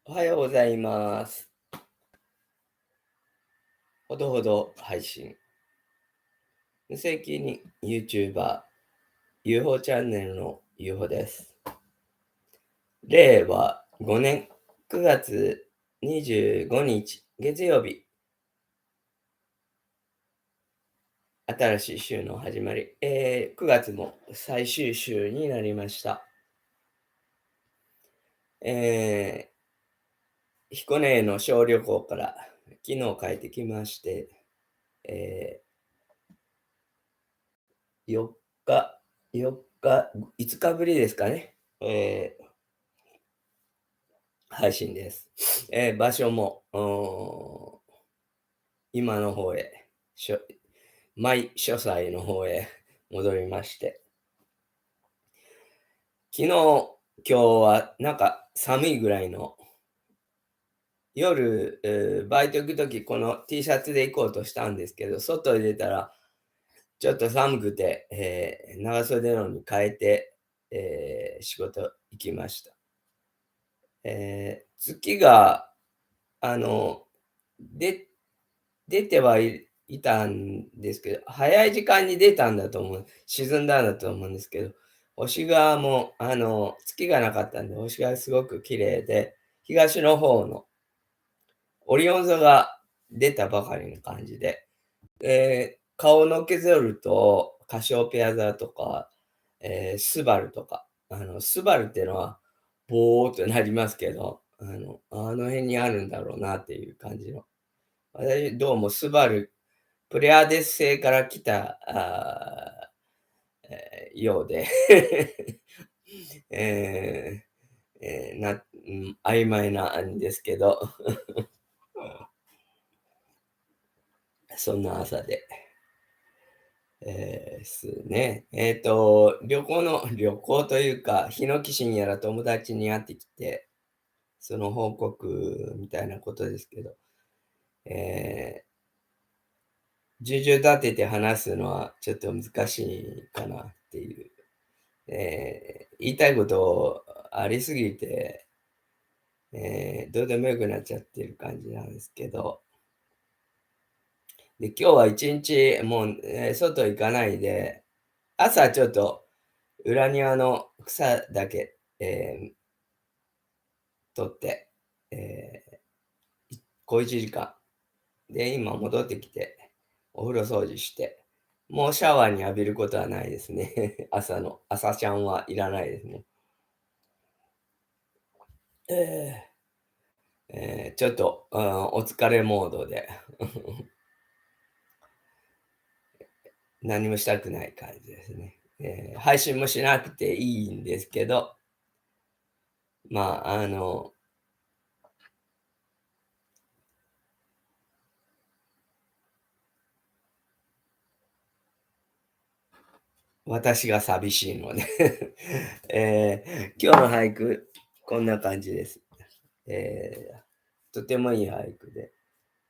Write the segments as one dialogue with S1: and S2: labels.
S1: おはようございます。ほどほど配信。無責任 YouTuber、UFO チャンネルの UFO です。令和5年9月25日月曜日、新しい週の始まり。9月も最終週になりました。彦根への小旅行から昨日帰ってきまして、え4日、4日、5日ぶりですかね。配信です。場所も、今の方へ、マイ書斎の方へ戻りまして、昨日、今日はなんか寒いぐらいの、夜、バイト行くときこの T シャツで行こうとしたんですけど、外に出たらちょっと寒くて、長袖のに変えて、仕事行きました。月が、あの、で出てはいたんですけど、早い時間に出たんだと思う。沈んだんだと思うんですけど、星がもう、月がなかったんで、星がすごく綺麗で、東の方のオリオン座が出たばかりの感じで、顔のけぞると、カシオペア座とか、スバルとか、スバルっていうのは、ボーっとなりますけど、あの辺にあるんだろうなっていう感じの。私、どうもスバルプレアデス星から来た、ようで、え曖昧なんですけど、そんな朝で。すね。旅行というか、日野基信やら友達に会ってきて、その報告みたいなことですけど、え重々立てて話すのはちょっと難しいかなっていう。言いたいことありすぎて、どうでもよくなっちゃってる感じなんですけど、で、今日は1日もう、外行かないで、朝ちょっと裏庭の草だけ、取って、小1時間。で、今戻ってきて、お風呂掃除して、もうシャワーに浴びることはないですね。朝シャンはいらないですね。えちょっと、お疲れモードで何もしたくない感じですね。配信もしなくていいんですけど、まあ、私が寂しいので今日の俳句、こんな感じです。とてもいい俳句で、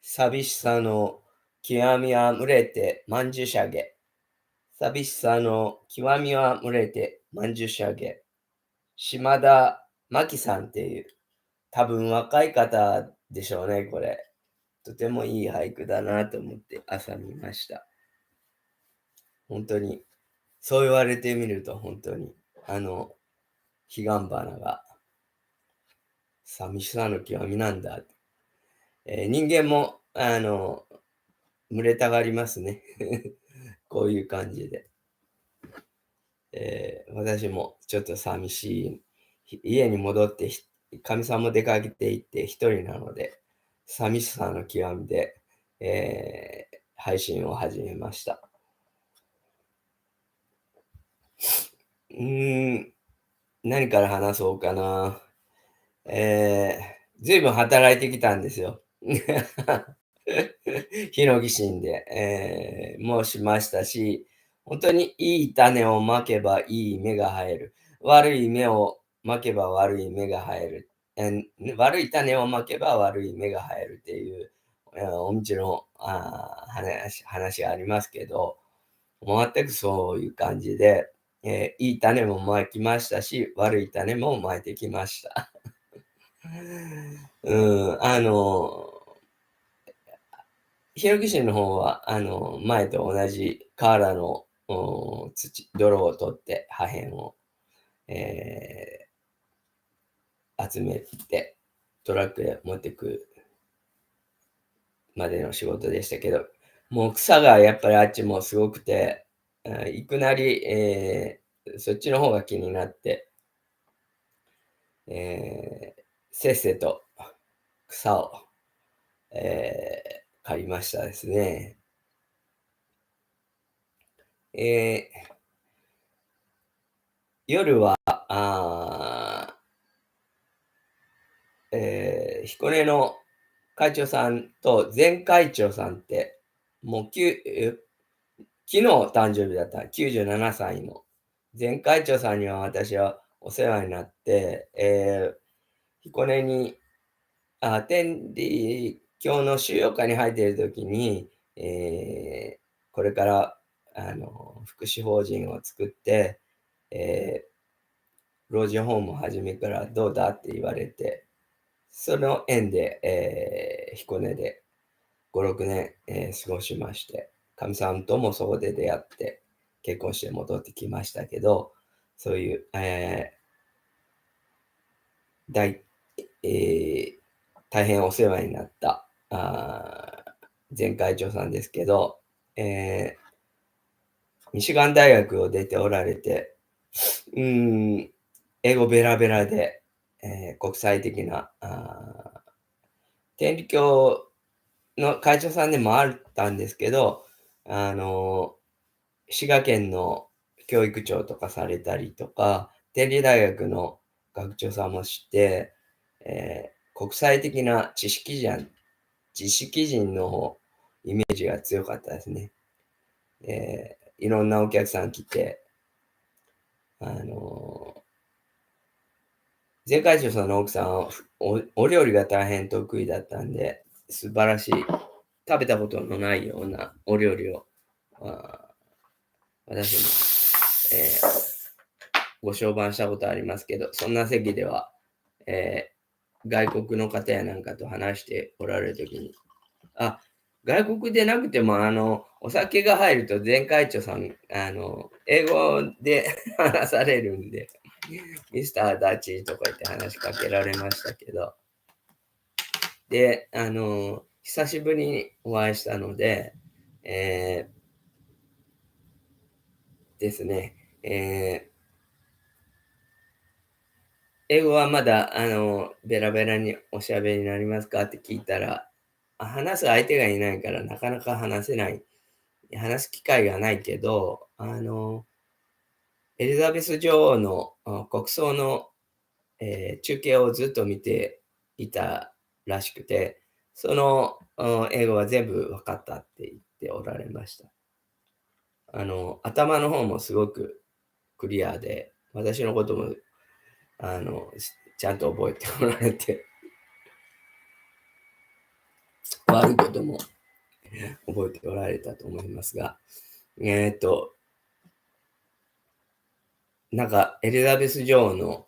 S1: 寂しさの極みは群れて曼珠沙華。寂しさの極みは群れて曼珠沙華。島田真紀さんっていう、多分若い方でしょうね、これ。とてもいい俳句だなと思って朝見ました。本当に、そう言われてみると本当に、彼岸花が寂しさの極みなんだ。人間も、群れたがりますね。こういう感じで。私もちょっと寂しい。家に戻って、かみさんも出かけて行って一人なので、寂しさの極みで、配信を始めました。うーん、何から話そうかな。ずいぶん働いてきたんですよ。ヒノキシンで、もしましたし、本当にいい種をまけばいい芽が生える。悪い芽をまけば悪い芽が生える。悪い種をまけば悪い芽が生えるっていう、お道の、話がありますけど、全くそういう感じで、いい種もまきましたし、悪い種もまいてきました。日野基市の方は、前と同じ河原の泥を取って破片を、集めてトラックで持ってくまでの仕事でしたけど、もう草がやっぱりあっちもすごくて、行くなり、そっちの方が気になって、せっせと草を、刈りましたですね。夜は、彦根の会長さんと前会長さんって、もう昨日誕生日だった、97歳の前会長さんには私はお世話になって、彦根に、天理教の収容会に入っている時に、これから、福祉法人を作って、老人ホームを始めからどうだって言われて、その縁で、彦根で5、6年、過ごしまして、かみさんともそこで出会って、結婚して戻ってきましたけど、そういう、大えー大変お世話になった前会長さんですけど、ミシガン大学を出ておられて、英語ベラベラで、国際的な天理教の会長さんでもあったんですけど、滋賀県の教育長とかされたりとか、天理大学の学長さんもして、国際的な知識人のイメージが強かったですね。いろんなお客さん来て、前会長さんの奥さんはお料理が大変得意だったんで、素晴らしい、食べたことのないようなお料理を、私も、ご商売したことありますけど、そんな席では、外国の方やなんかと話しておられるときに、外国でなくても、お酒が入ると前会長さん、英語で話されるんで、ミスターダチとか言って話しかけられましたけど、で、久しぶりにお会いしたので、ですね、英語はまだ、ベラベラにおしゃべりになりますかって聞いたら、話す相手がいないからなかなか話せない、話す機会がないけど、エリザベス女王の国葬の、中継をずっと見ていたらしくて、その英語は全部分かったって言っておられました。頭の方もすごくクリアで、私のこともちゃんと覚えておられて、悪いことも覚えておられたと思いますが、なんかエリザベス女王の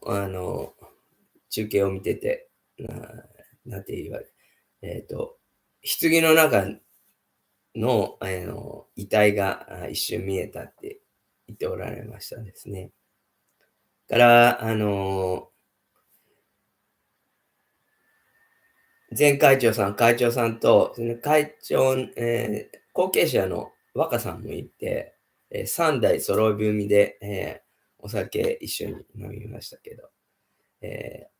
S1: 中継を見てて、なんて言われ、棺の中の、遺体が一瞬見えたって言っておられましたですね。から、前会長さんと、その会長、後継者の若さんもいて、3代揃い踏みで、お酒一緒に飲みましたけど、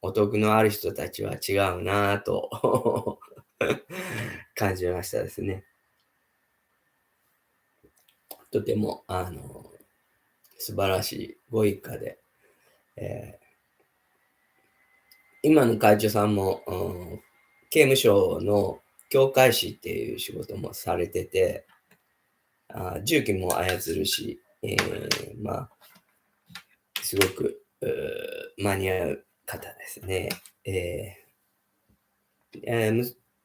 S1: お得のある人たちは違うなぁと感じましたですね。とても、素晴らしいご一家で、今の会長さんも、刑務所の教会士っていう仕事もされてて、重機も操るし、すごく間に合う方ですね。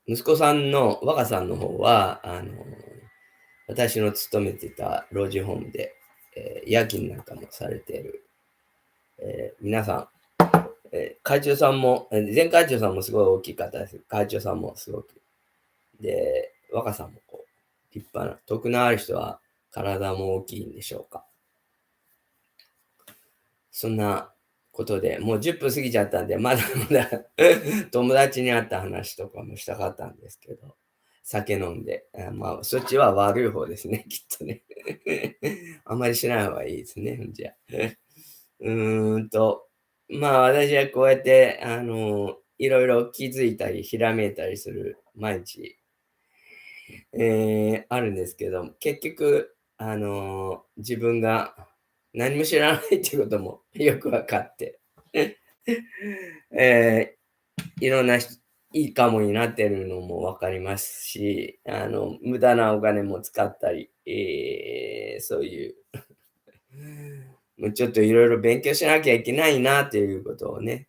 S1: 息子さんの若さんの方は、私の勤めてた老人ホームで、夜勤なんかもされている、皆さん、会長さんも、前会長さんもすごい大きかったです。会長さんもすごく。で、若さんもこう、立派な、徳のある人は体も大きいんでしょうか。そんなことで、もう10分過ぎちゃったんで、まだまだ友達に会った話とかもしたかったんですけど、酒飲んで、まあ、そっちは悪い方ですね、きっとね。あんまりしない方がいいですね、じゃあ。まあ、私はこうやって、いろいろ気づいたり、ひらめいたりする毎日、あるんですけど、結局、自分が何も知らないっていうこともよく分かって、えいろんないいかもになってるのも分かりますし、無駄なお金も使ったり、そういうもうちょっといろいろ勉強しなきゃいけないなっていうことをね、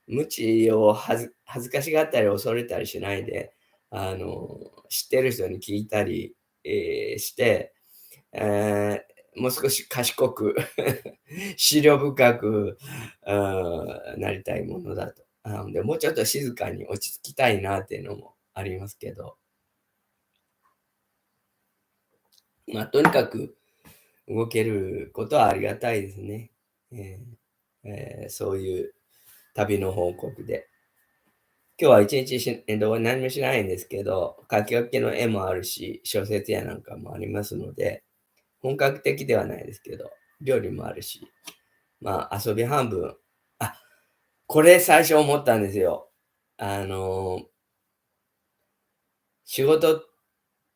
S1: 無知を恥ずかしがったり恐れたりしないで、知ってる人に聞いたり、して、もう少し賢く思慮深く、なりたいものだと。で、もうちょっと静かに落ち着きたいなっていうのもありますけど、まあ、とにかく動けることはありがたいですね。えそういう旅の報告で。今日は一日何もしないんですけど、書き分けの絵もあるし、小説やなんかもありますので、本格的ではないですけど、料理もあるし、まあ遊び半分。あ、これ最初思ったんですよ。あの、仕事、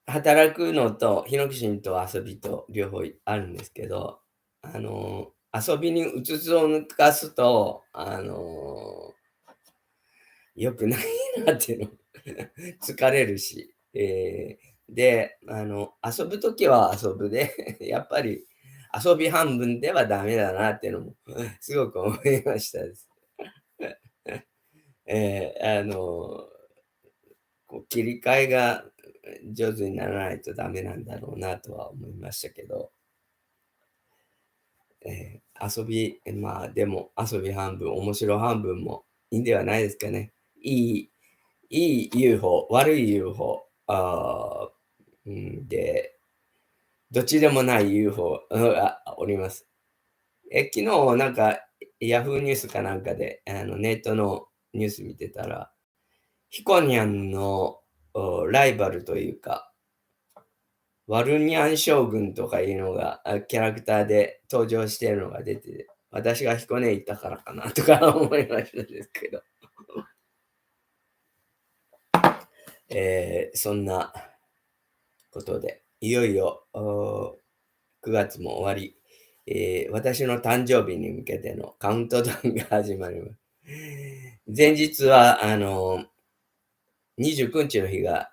S1: 働くのと、ヒノキシンと遊びと両方あるんですけど、遊びにうつつを抜かすと、良くないなっていうの。疲れるし。で、遊ぶときは遊ぶで、やっぱり遊び半分ではダメだなっていうのもすごく思いましたです。えーあの、こう切り替えが上手にならないとダメなんだろうなとは思いましたけど、まあでも遊び半分、面白半分もいいんではないですかね。いいいい UFO、悪い UFO、で、どっちでもない UFO がおります。昨日なんか、ヤフーニュースかなんかで、ネットのニュース見てたら、ヒコニャンのライバルというか、ワルニャン将軍とかいうのが、キャラクターで登場しているのが出て、私が彦根行ったからかなとか思いましたですけど、そんなことで、いよいよ9月も終わり、私の誕生日に向けてのカウントダウンが始まります。前日は、29日の日が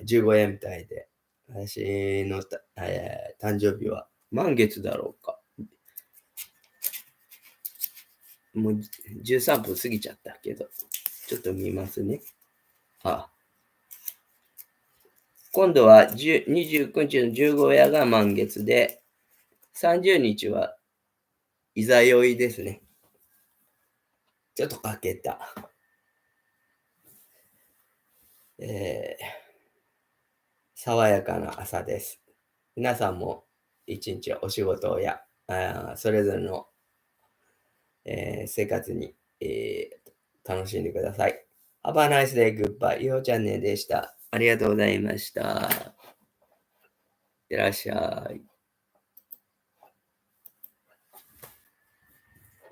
S1: 15夜みたいで、私の誕生日は満月だろうか。もう13分過ぎちゃったけど、ちょっと見ますね。今度は29日の15夜が満月で、30日はいざ酔いですね。ちょっと欠けた。爽やかな朝です。皆さんも一日お仕事やそれぞれの、生活に、楽しんでください。Have a nice day, goodbye. ようちゃんねでした。ありがとうございました。いってらっしゃい。